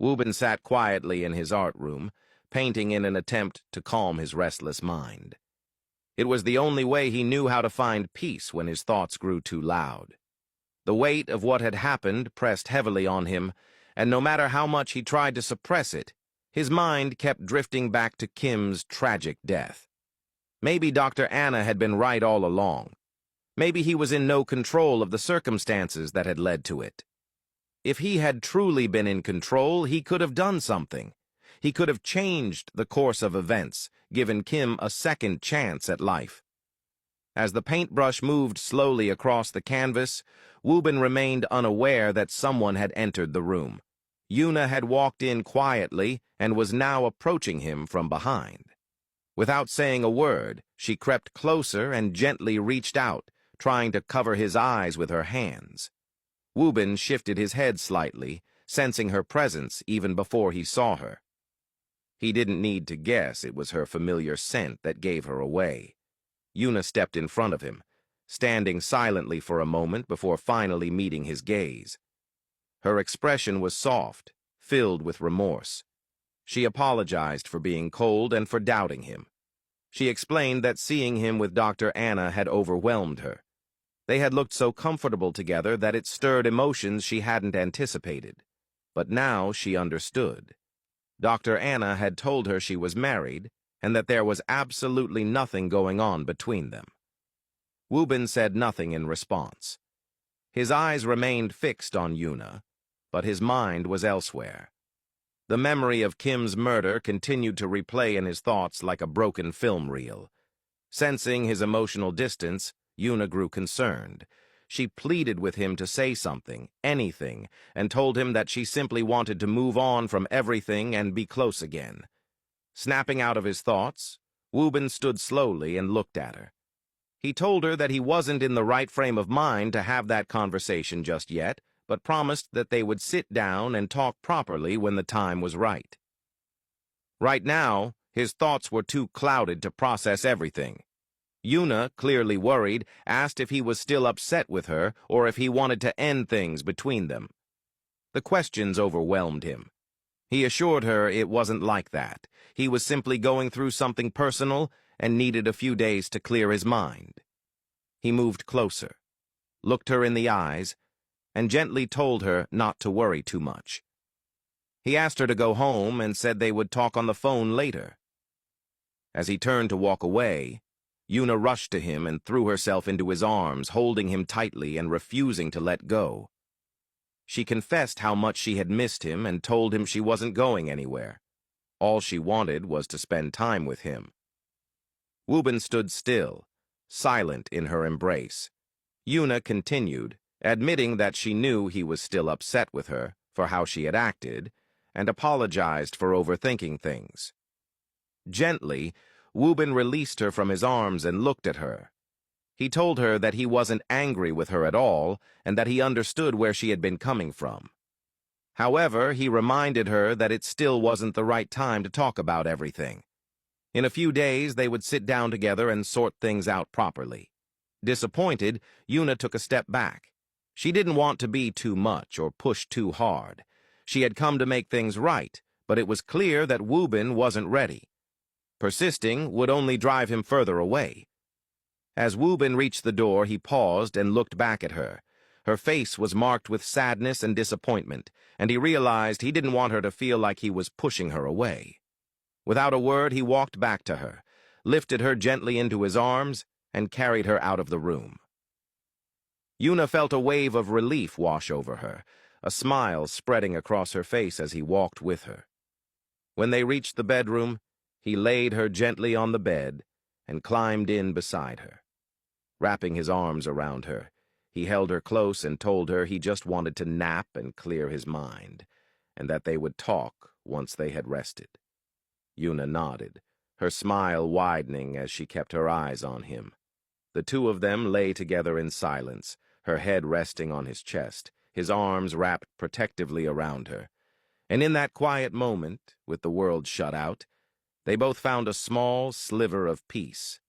Wubin sat quietly in his art room, painting in an attempt to calm his restless mind. It was the only way he knew how to find peace when his thoughts grew too loud. The weight of what had happened pressed heavily on him, and no matter how much he tried to suppress it, his mind kept drifting back to Kim's tragic death. Maybe Dr. Anna had been right all along. Maybe he was in no control of the circumstances that had led to it. If he had truly been in control, he could have done something. He could have changed the course of events, given Kim a second chance at life. As the paintbrush moved slowly across the canvas, Wubin remained unaware that someone had entered the room. Yuna had walked in quietly and was now approaching him from behind. Without saying a word, she crept closer and gently reached out, trying to cover his eyes with her hands. Wubin shifted his head slightly, sensing her presence even before he saw her. He didn't need to guess it was her familiar scent that gave her away. Yuna stepped in front of him, standing silently for a moment before finally meeting his gaze. Her expression was soft, filled with remorse. She apologized for being cold and for doubting him. She explained that seeing him with Dr. Anna had overwhelmed her. They had looked so comfortable together that it stirred emotions she hadn't anticipated. But now she understood. Dr. Anna had told her she was married and that there was absolutely nothing going on between them. Wubin said nothing in response. His eyes remained fixed on Yuna, but his mind was elsewhere. The memory of Kim's murder continued to replay in his thoughts like a broken film reel. Sensing his emotional distance, Yuna grew concerned. She pleaded with him to say something, anything, and told him that she simply wanted to move on from everything and be close again. Snapping out of his thoughts, Wubin stood slowly and looked at her. He told her that he wasn't in the right frame of mind to have that conversation just yet, but promised that they would sit down and talk properly when the time was right. Right now, his thoughts were too clouded to process everything. Yuna, clearly worried, asked if he was still upset with her or if he wanted to end things between them. The questions overwhelmed him. He assured her it wasn't like that. He was simply going through something personal and needed a few days to clear his mind. He moved closer, looked her in the eyes, and gently told her not to worry too much. He asked her to go home and said they would talk on the phone later. As he turned to walk away, Yuna rushed to him and threw herself into his arms, holding him tightly and refusing to let go. She confessed how much she had missed him and told him she wasn't going anywhere. All she wanted was to spend time with him. Wubin stood still, silent in her embrace. Yuna continued, admitting that she knew he was still upset with her for how she had acted, and apologized for overthinking things. Gently, Wubin released her from his arms and looked at her. He told her that he wasn't angry with her at all and that he understood where she had been coming from. However, he reminded her that it still wasn't the right time to talk about everything. In a few days, they would sit down together and sort things out properly. Disappointed, Yuna took a step back. She didn't want to be too much or push too hard. She had come to make things right, but it was clear that Wubin wasn't ready. Persisting would only drive him further away. As Wubin reached the door, he paused and looked back at her. Her face was marked with sadness and disappointment, and he realized he didn't want her to feel like he was pushing her away. Without a word, he walked back to her, lifted her gently into his arms, and carried her out of the room. Yuna felt a wave of relief wash over her, a smile spreading across her face as he walked with her. When they reached the bedroom, he laid her gently on the bed and climbed in beside her. Wrapping his arms around her, he held her close and told her he just wanted to nap and clear his mind, and that they would talk once they had rested. Yuna nodded, her smile widening as she kept her eyes on him. The two of them lay together in silence, her head resting on his chest, his arms wrapped protectively around her. And in that quiet moment, with the world shut out, they both found a small sliver of peace.